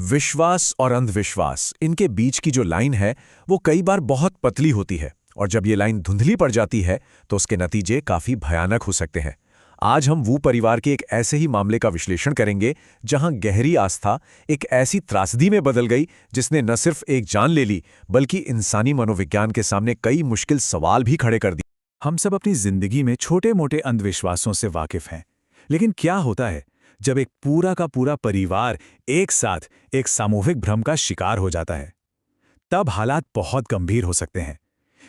विश्वास और अंधविश्वास, इनके बीच की जो लाइन है वो कई बार बहुत पतली होती है, और जब ये लाइन धुंधली पड़ जाती है तो उसके नतीजे काफ़ी भयानक हो सकते हैं। आज हम वो परिवार के एक ऐसे ही मामले का विश्लेषण करेंगे जहां गहरी आस्था एक ऐसी त्रासदी में बदल गई जिसने न सिर्फ एक जान ले ली बल्कि इंसानी मनोविज्ञान के सामने कई मुश्किल सवाल भी खड़े कर दिए। हम सब अपनी जिंदगी में छोटे मोटे अंधविश्वासों से वाकिफ हैं, लेकिन क्या होता है जब एक पूरा का पूरा परिवार एक साथ एक सामूहिक भ्रम का शिकार हो जाता है? तब हालात बहुत गंभीर हो सकते हैं।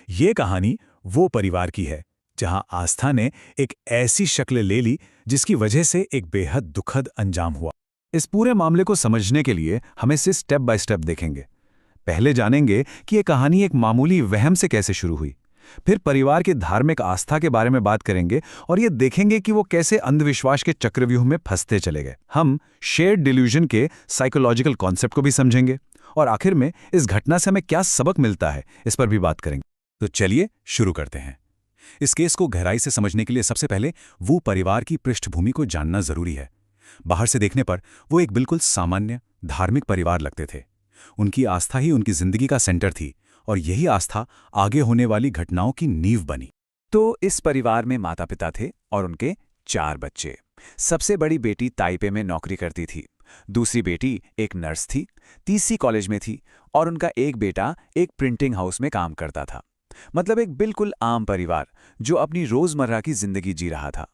ये कहानी वो परिवार की है जहां आस्था ने एक ऐसी शक्ल ले ली जिसकी वजह से एक बेहद दुखद अंजाम हुआ। इस पूरे मामले को समझने के लिए हम इसे स्टेप बाय स्टेप देखेंगे। पहले जानेंगे कि यह कहानी एक मामूली वहम से कैसे शुरू हुई। फिर परिवार की धार्मिक आस्था के बारे में बात करेंगे और ये देखेंगे कि वो कैसे अंधविश्वास के चक्रव्यूह में फंसते चले गए। हम शेयर्ड डिल्यूजन के साइकोलॉजिकल कॉन्सेप्ट को भी समझेंगे और आखिर में इस घटना से हमें क्या सबक मिलता है इस पर भी बात करेंगे। तो चलिए शुरू करते हैं। इस केस को गहराई से समझने के लिए सबसे पहले वो परिवार की पृष्ठभूमि को जानना जरूरी है। बाहर से देखने पर वो एक बिल्कुल सामान्य धार्मिक परिवार लगते थे। उनकी आस्था ही उनकी जिंदगी का सेंटर थी और यही आस्था आगे होने वाली घटनाओं की नींव बनी। तो इस परिवार में माता पिता थे और उनके 4 बच्चे। सबसे बड़ी बेटी ताइपे में नौकरी करती थी, दूसरी बेटी एक नर्स थी, तीसरी कॉलेज में थी और उनका एक बेटा एक प्रिंटिंग हाउस में काम करता था। मतलब एक बिल्कुल आम परिवार जो अपनी रोजमर्रा की जिंदगी जी रहा था।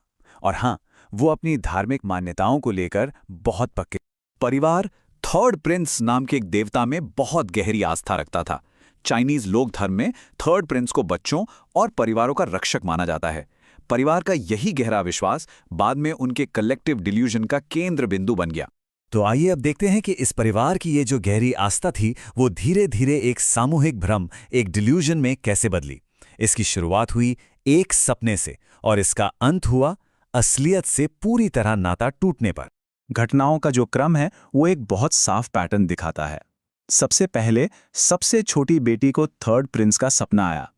और हाँ, वो अपनी धार्मिक मान्यताओं को लेकर बहुत पक्के। परिवार थर्ड प्रिंस नाम के एक देवता में बहुत गहरी आस्था रखता था। चाइनीज लोक धर्म में थर्ड प्रिंस को बच्चों और परिवारों का रक्षक माना जाता है। परिवार का यही गहरा विश्वास बाद में उनके कलेक्टिव डिल्यूजन का केंद्र बिंदु बन गया। तो आइए अब देखते हैं कि इस परिवार की ये जो गहरी आस्था थी वो धीरे धीरे एक सामूहिक भ्रम, एक डिल्यूजन में कैसे बदली। इसकी शुरुआत हुई एक सपने से और इसका अंत हुआ असलियत से पूरी तरह नाता टूटने पर। घटनाओं का जो क्रम है वो एक बहुत साफ पैटर्न दिखाता है। सबसे पहले सबसे छोटी बेटी को थर्ड प्रिंस का सपना आया।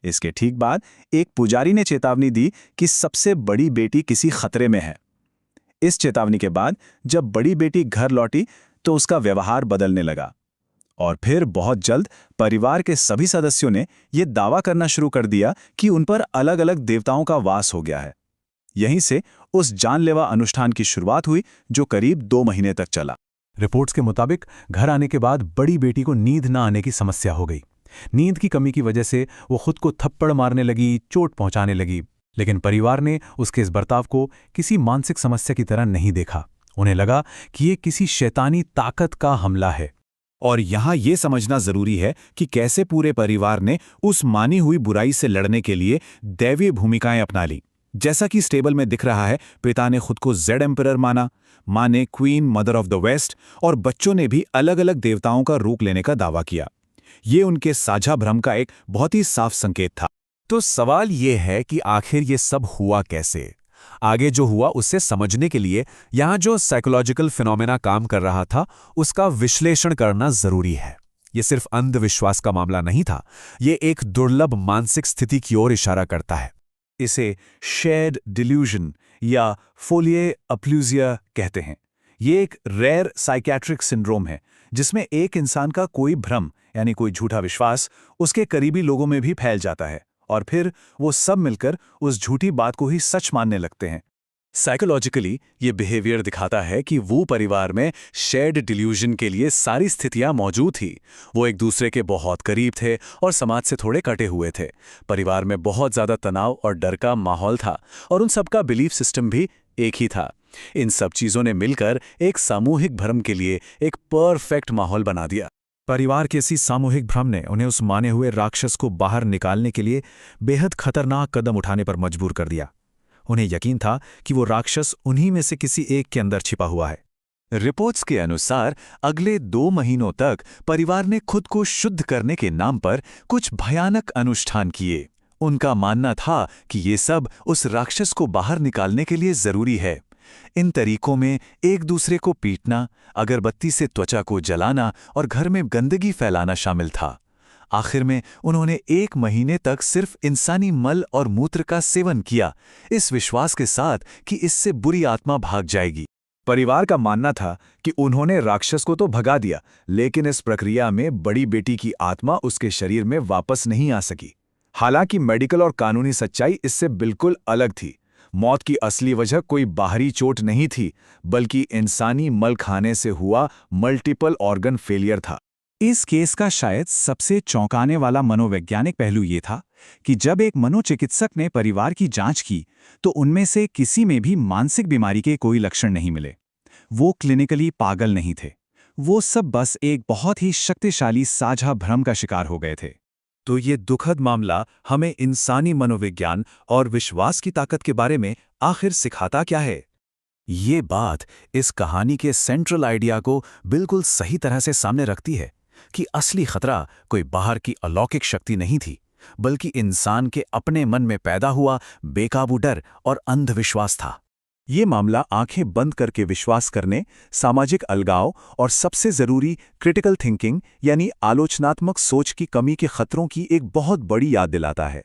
इसके ठीक बाद एक पुजारी ने चेतावनी दी कि सबसे बड़ी बेटी किसी खतरे में है। इस चेतावनी के बाद जब बड़ी बेटी घर लौटी तो उसका व्यवहार बदलने लगा और फिर बहुत जल्द परिवार के सभी सदस्यों ने यह दावा करना शुरू कर दिया कि उन पर अलग अलग देवताओं का वास हो गया है। यहीं से उस जानलेवा अनुष्ठान की शुरुआत हुई जो करीब 2 महीने तक चला। रिपोर्ट्स के मुताबिक घर आने के बाद बड़ी बेटी को नींद न आने की समस्या हो गई। नींद की कमी की वजह से वो खुद को थप्पड़ मारने लगी, चोट पहुंचाने लगी। लेकिन परिवार ने उसके इस बर्ताव को किसी मानसिक समस्या की तरह नहीं देखा। उन्हें लगा कि ये किसी शैतानी ताकत का हमला है। और यहाँ ये समझना जरूरी है कि कैसे पूरे परिवार ने उस मानी हुई बुराई से लड़ने के लिए दैवीय भूमिकाएं अपना ली। जैसा कि स्टेबल में दिख रहा है, पिता ने खुद को जेड एम्परर माना, माँ ने queen mother of the west और बच्चों ने भी अलग अलग देवताओं का रूप लेने का दावा किया। ये उनके साझा भ्रम का एक बहुत ही साफ संकेत था। तो सवाल ये है कि आखिर ये सब हुआ कैसे? आगे जो हुआ उससे समझने के लिए यहाँ जो साइकोलॉजिकल फिनोमेना काम कर रहा था उसका विश्लेषण करना जरूरी है। ये सिर्फ अंधविश्वास का मामला नहीं था, ये एक दुर्लभ मानसिक स्थिति की ओर इशारा करता है। इसे शेयर्ड डिल्यूजन या फोलिए अप्लूजिया कहते हैं। ये एक रेयर साइकियाट्रिक सिंड्रोम है जिसमें एक इंसान का कोई भ्रम यानी कोई झूठा विश्वास उसके करीबी लोगों में भी फैल जाता है और फिर वो सब मिलकर उस झूठी बात को ही सच मानने लगते हैं। साइकोलॉजिकली ये बिहेवियर दिखाता है कि वो परिवार में शेयर्ड डिल्यूजन के लिए सारी स्थितियां मौजूद थी। वो एक दूसरे के बहुत करीब थे और समाज से थोड़े कटे हुए थे। परिवार में बहुत ज़्यादा तनाव और डर का माहौल था और उन सबका बिलीफ सिस्टम भी एक ही था। इन सब चीज़ों ने मिलकर एक सामूहिक भ्रम के लिए एक परफेक्ट माहौल बना दिया। परिवार के इसी सामूहिक भ्रम ने उन्हें उस माने हुए राक्षस को बाहर निकालने के लिए बेहद खतरनाक कदम उठाने पर मजबूर कर दिया। उन्हें यकीन था कि वो राक्षस उन्हीं में से किसी एक के अंदर छिपा हुआ है। रिपोर्ट्स के अनुसार अगले 2 महीनों तक परिवार ने खुद को शुद्ध करने के नाम पर कुछ भयानक अनुष्ठान किए। उनका मानना था कि ये सब उस राक्षस को बाहर निकालने के लिए जरूरी है। इन तरीकों में एक दूसरे को पीटना, अगरबत्ती से त्वचा को जलाना और घर में गंदगी फैलाना शामिल था। आखिर में उन्होंने 1 महीने तक सिर्फ इंसानी मल और मूत्र का सेवन किया, इस विश्वास के साथ कि इससे बुरी आत्मा भाग जाएगी। परिवार का मानना था कि उन्होंने राक्षस को तो भगा दिया, लेकिन इस प्रक्रिया में बड़ी बेटी की आत्मा उसके शरीर में वापस नहीं आ सकी। हालांकि मेडिकल और कानूनी सच्चाई इससे बिल्कुल अलग थी। मौत की असली वजह कोई बाहरी चोट नहीं थी, बल्कि इंसानी मल खाने से हुआ मल्टीपल ऑर्गन फेलियर था। इस केस का शायद सबसे चौंकाने वाला मनोवैज्ञानिक पहलू ये था कि जब एक मनोचिकित्सक ने परिवार की जांच की तो उनमें से किसी में भी मानसिक बीमारी के कोई लक्षण नहीं मिले। वो क्लिनिकली पागल नहीं थे, वो सब बस एक बहुत ही शक्तिशाली साझा भ्रम का शिकार हो गए थे। तो ये दुखद मामला हमें इंसानी मनोविज्ञान और विश्वास की ताकत के बारे में आखिर सिखाता क्या है? ये बात इस कहानी के सेंट्रल आइडिया को बिल्कुल सही तरह से सामने रखती है कि असली खतरा कोई बाहर की अलौकिक शक्ति नहीं थी, बल्कि इंसान के अपने मन में पैदा हुआ बेकाबू डर और अंधविश्वास था। ये मामला आंखें बंद करके विश्वास करने, सामाजिक अलगाव और सबसे जरूरी क्रिटिकल थिंकिंग यानी आलोचनात्मक सोच की कमी के खतरों की एक बहुत बड़ी याद दिलाता है।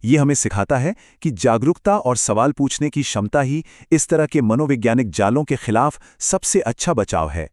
ये हमें सिखाता है कि जागरूकता और सवाल पूछने की क्षमता ही इस तरह के मनोवैज्ञानिक जालों के खिलाफ सबसे अच्छा बचाव है।